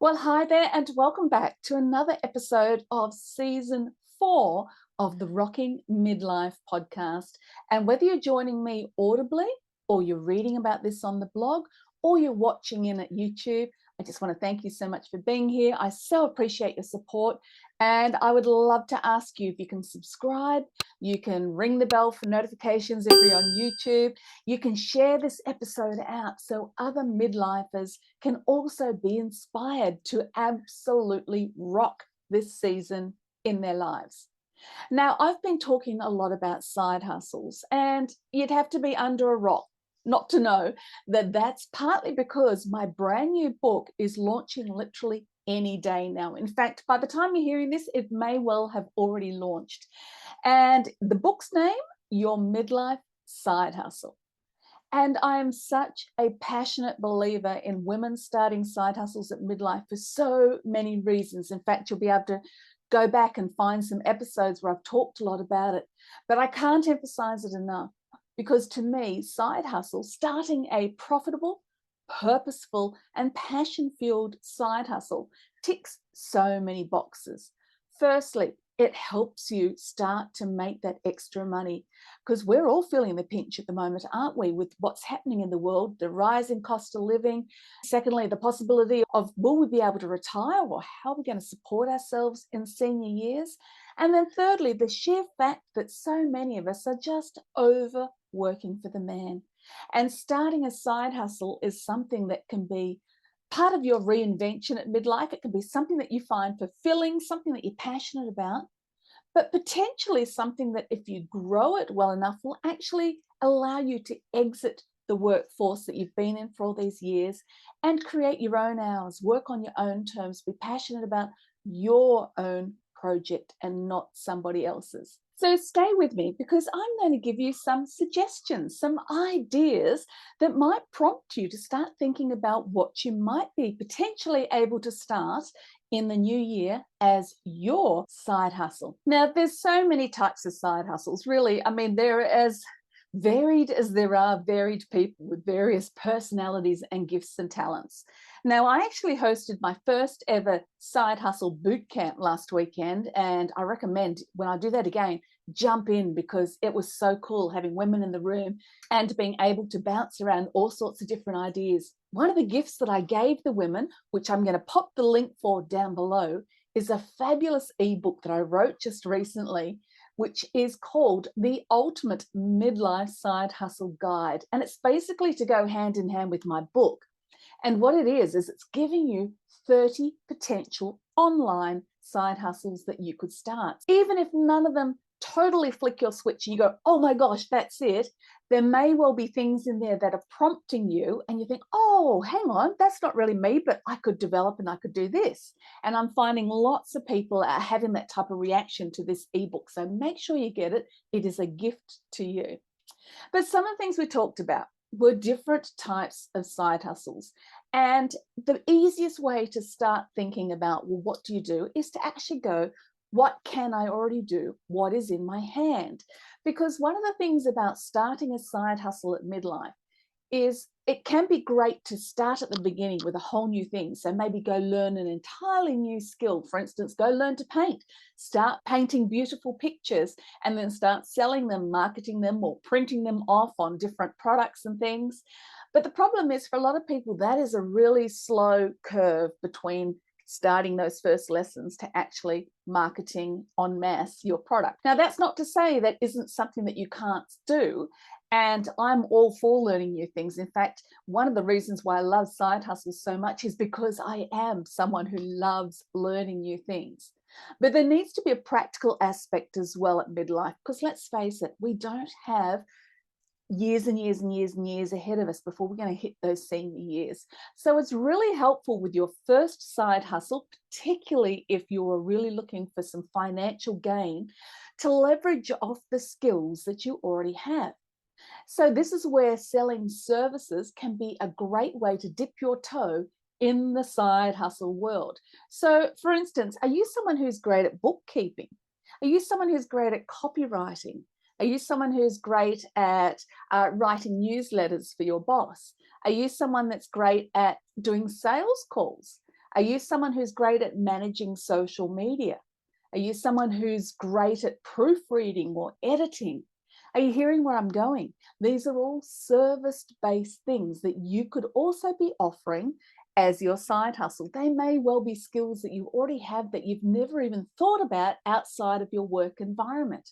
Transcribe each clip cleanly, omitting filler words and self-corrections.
Well, hi there, and welcome back to another episode of season 4 of the Rocking Midlife podcast. And whether you're joining me audibly, or you're reading about this on the blog, or you're watching in at YouTube, I just want to thank you so much for being here. I so appreciate your support. And I would love to ask you if you can subscribe, you can ring the bell for notifications if you're on YouTube, you can share this episode out so other midlifers can also be inspired to absolutely rock this season in their lives. Now, I've been talking a lot about side hustles, and you'd have to be under a rock not to know that that's partly because my brand new book is launching literally any day now. In fact, by the time you're hearing this, it may well have already launched. And the book's name, Your Midlife Side Hustle. And I am such a passionate believer in women starting side hustles at midlife for so many reasons. In fact, you'll be able to go back and find some episodes where I've talked a lot about it. But I can't emphasize it enough because to me, side hustle, starting a profitable, purposeful, and passion-fueled side hustle ticks so many boxes. Firstly, it helps you start to make that extra money because we're all feeling the pinch at the moment, aren't we, with what's happening in the world, the rise in cost of living. Secondly, the possibility of will we be able to retire or how are we going to support ourselves in senior years? And then thirdly, the sheer fact that so many of us are just overworking for the man. And starting a side hustle is something that can be part of your reinvention at midlife. It can be something that you find fulfilling, something that you're passionate about, but potentially something that if you grow it well enough will actually allow you to exit the workforce that you've been in for all these years and create your own hours, work on your own terms, be passionate about your own project and not somebody else's. So stay with me because I'm going to give you some suggestions, some ideas that might prompt you to start thinking about what you might be potentially able to start in the new year as your side hustle. Now, there's so many types of side hustles, really. I mean, they're as varied as there are varied people with various personalities and gifts and talents. Now, I actually hosted my first ever side hustle boot camp last weekend, and I recommend when I do that again, jump in because it was so cool having women in the room and being able to bounce around all sorts of different ideas. One of the gifts that I gave the women, which I'm going to pop the link for down below, is a fabulous ebook that I wrote just recently, which is called The Ultimate Midlife Side Hustle Guide. And it's basically to go hand in hand with my book. And what it is it's giving you 30 potential online side hustles that you could start. Even if none of them totally flick your switch and you go, oh my gosh, that's it, there may well be things in there that are prompting you and you think, oh, hang on, that's not really me, but I could develop and I could do this. And I'm finding lots of people are having that type of reaction to this ebook. So make sure you get it. It is a gift to you. But some of the things we talked about were different types of side hustles. And the easiest way to start thinking about, well, what do you do, is to actually go, what can I already do? What is in my hand? Because one of the things about starting a side hustle at midlife is it can be great to start at the beginning with a whole new thing. So maybe go learn an entirely new skill. For instance, go learn to paint, start painting beautiful pictures, and then start selling them, marketing them, or printing them off on different products and things. But the problem is for a lot of people, that is a really slow curve between starting those first lessons to actually marketing en masse your product. Now, that's not to say that isn't something that you can't do. And I'm all for learning new things. In fact, one of the reasons why I love side hustles so much is because I am someone who loves learning new things. But there needs to be a practical aspect as well at midlife, because let's face it, we don't have years and years and years and years ahead of us before we're going to hit those senior years. So it's really helpful with your first side hustle, particularly if you're really looking for some financial gain, to leverage off the skills that you already have. So this is where selling services can be a great way to dip your toe in the side hustle world. So for instance, are you someone who's great at bookkeeping? Are you someone who's great at copywriting? Are you someone who's great at writing newsletters for your boss? Are you someone that's great at doing sales calls? Are you someone who's great at managing social media? Are you someone who's great at proofreading or editing? Are you hearing where I'm going? These are all service-based things that you could also be offering as your side hustle. They may well be skills that you already have that you've never even thought about outside of your work environment.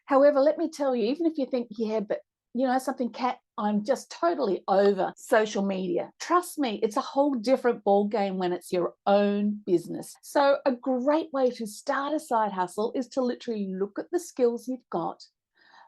However, let me tell you, even if you think, yeah, but you know something, Kat, I'm just totally over social media. Trust me, it's a whole different ball game when it's your own business. So a great way to start a side hustle is to literally look at the skills you've got,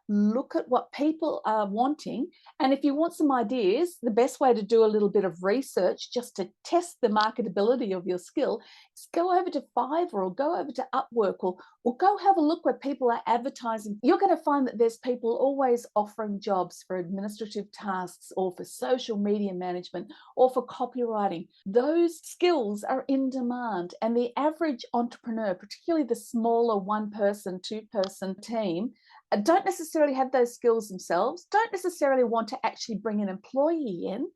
look at what people are wanting. And if you want some ideas, the best way to do a little bit of research just to test the marketability of your skill is go over to Fiverr or go over to Upwork or go have a look where people are advertising. You're going to find that there's people always offering jobs for administrative tasks or for social media management or for copywriting. Those skills are in demand, and the average entrepreneur, particularly the smaller one-person, two-person team, don't necessarily have those skills themselves, don't necessarily want to actually bring an employee in,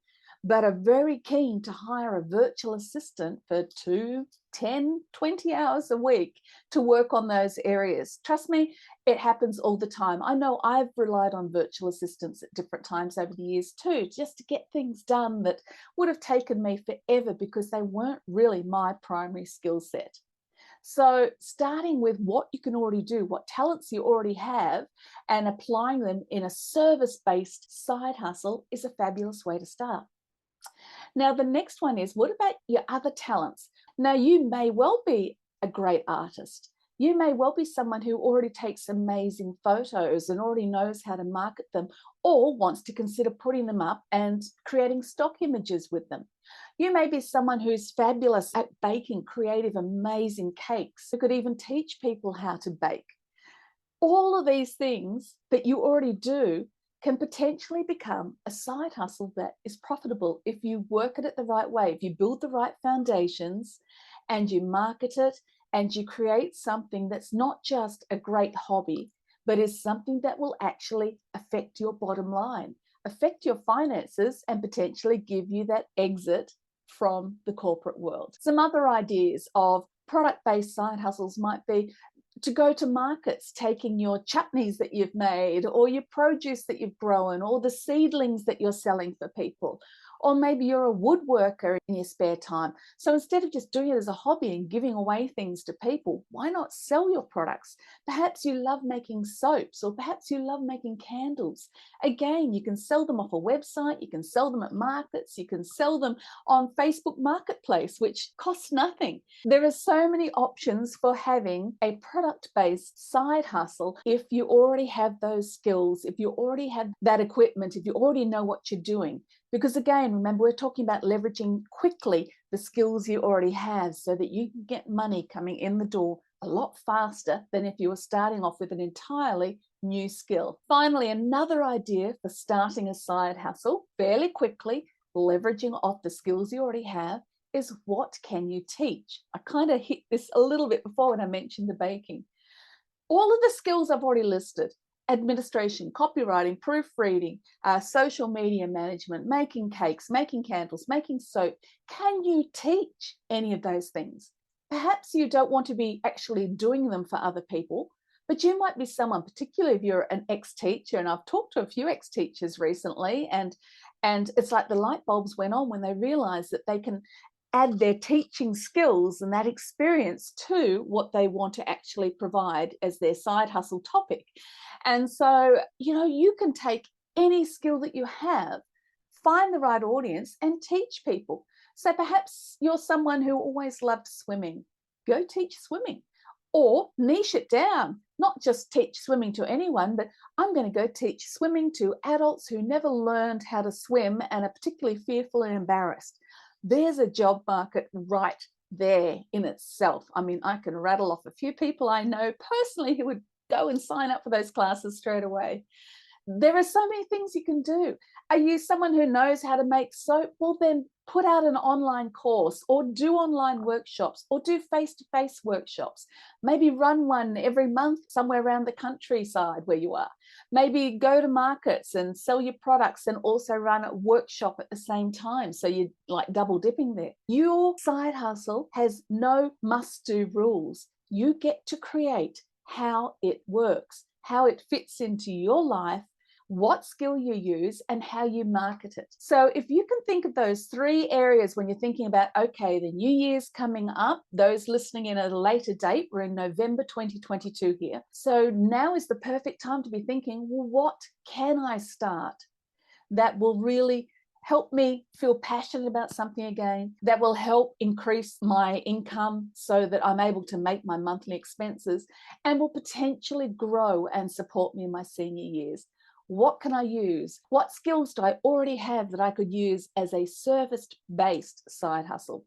but are very keen to hire a virtual assistant for 2, 10, 20 hours a week to work on those areas. Trust me, it happens all the time. I know I've relied on virtual assistants at different times over the years too, just to get things done that would have taken me forever because they weren't really my primary skill set. So starting with what you can already do, what talents you already have, and applying them in a service-based side hustle is a fabulous way to start. Now, the next one is, what about your other talents? Now, you may well be a great artist. You may well be someone who already takes amazing photos and already knows how to market them, or wants to consider putting them up and creating stock images with them. You may be someone who's fabulous at baking creative, amazing cakes. You could even teach people how to bake. All of these things that you already do can potentially become a side hustle that is profitable if you work at it the right way, if you build the right foundations and you market it and you create something that's not just a great hobby, but is something that will actually affect your bottom line, affect your finances, and potentially give you that exit from the corporate world. Some other ideas of product-based side hustles might be to go to markets, taking your chutneys that you've made or your produce that you've grown or the seedlings that you're selling for people. Or maybe you're a woodworker in your spare time. So instead of just doing it as a hobby and giving away things to people, why not sell your products? Perhaps you love making soaps, or perhaps you love making candles. Again, you can sell them off a website, you can sell them at markets, you can sell them on Facebook Marketplace, which costs nothing. There are so many options for having a product-based side hustle if you already have those skills, if you already have that equipment, if you already know what you're doing. Because again, remember, we're talking about leveraging quickly the skills you already have so that you can get money coming in the door a lot faster than if you were starting off with an entirely new skill. Finally, another idea for starting a side hustle fairly quickly, leveraging off the skills you already have, is what can you teach? I kind of hit this a little bit before when I mentioned the baking. All of the skills I've already listed: administration, copywriting, proofreading, social media management, making cakes, making candles, making soap. Can you teach any of those things? Perhaps you don't want to be actually doing them for other people, but you might be someone, particularly if you're an ex-teacher, and I've talked to a few ex-teachers recently, and it's like the light bulbs went on when they realized that they can add their teaching skills and that experience to what they want to actually provide as their side hustle topic. And so, you know, you can take any skill that you have, find the right audience and teach people. So perhaps you're someone who always loved swimming. Go teach swimming, or niche it down. Not just teach swimming to anyone, but I'm going to go teach swimming to adults who never learned how to swim and are particularly fearful and embarrassed. There's a job market right there in itself. I mean, I can rattle off a few people I know personally who would go and sign up for those classes straight away. There are so many things you can do. Are you someone who knows how to make soap? Well, then put out an online course or do online workshops or do face-to-face workshops. Maybe run one every month somewhere around the countryside where you are. Maybe go to markets and sell your products and also run a workshop at the same time. So you're like double dipping there. Your side hustle has no must-do rules. You get to create how it works, how it fits into your life, what skill you use, and how you market it. So if you can think of those 3 areas when you're thinking about, okay, the new year's coming up, those listening in at a later date, we're in November 2022 here. So now is the perfect time to be thinking, well, what can I start that will really help me feel passionate about something again, that will help increase my income so that I'm able to make my monthly expenses and will potentially grow and support me in my senior years. What can I use? What skills do I already have that I could use as a service-based side hustle?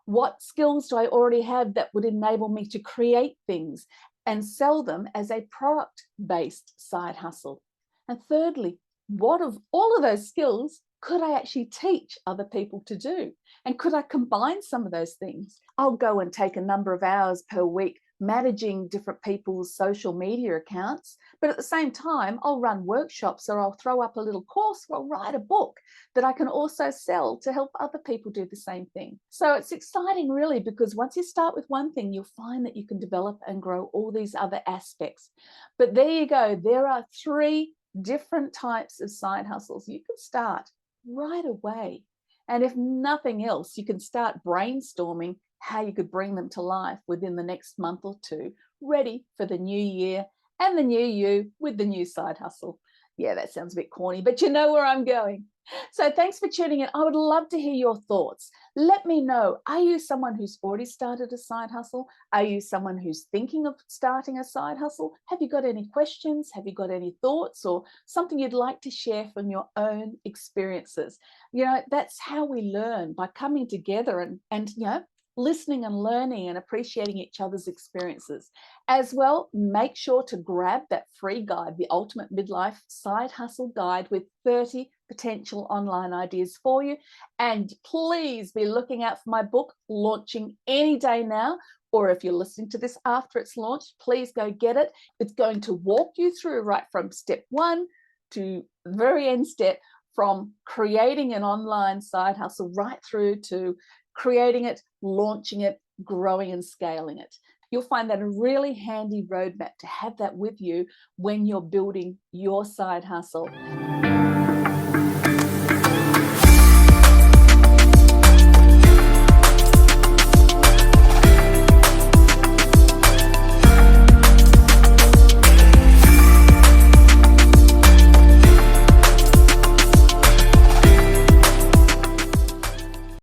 What skills do I already have that would enable me to create things and sell them as a product-based side hustle? And thirdly, what of all of those skills could I actually teach other people to do? And could I combine some of those things? I'll go and take a number of hours per week managing different people's social media accounts, but at the same time, I'll run workshops or I'll throw up a little course or I'll write a book that I can also sell to help other people do the same thing. So it's exciting really, because once you start with one thing, you'll find that you can develop and grow all these other aspects. But there you go. There are 3 different types of side hustles. You can start right away. And if nothing else, you can start brainstorming how you could bring them to life within the next month or 2, ready for the new year and the new you with the new side hustle. Yeah, that sounds a bit corny, but you know where I'm going. So thanks for tuning in. I would love to hear your thoughts. Let me know, are you someone who's already started a side hustle? Are you someone who's thinking of starting a side hustle? Have you got any questions? Have you got any thoughts or something you'd like to share from your own experiences? You know, that's how we learn, by coming together and you know, listening and learning and appreciating each other's experiences. As well, make sure to grab that free guide, the Ultimate Midlife Side Hustle Guide, with 30 potential online ideas for you. And please be looking out for my book, launching any day now. Or if you're listening to this after it's launched, please go get it. It's going to walk you through right from step 1 to the very end step, from creating an online side hustle right through to creating it, launching it, growing and scaling it. You'll find that a really handy roadmap to have that with you when you're building your side hustle.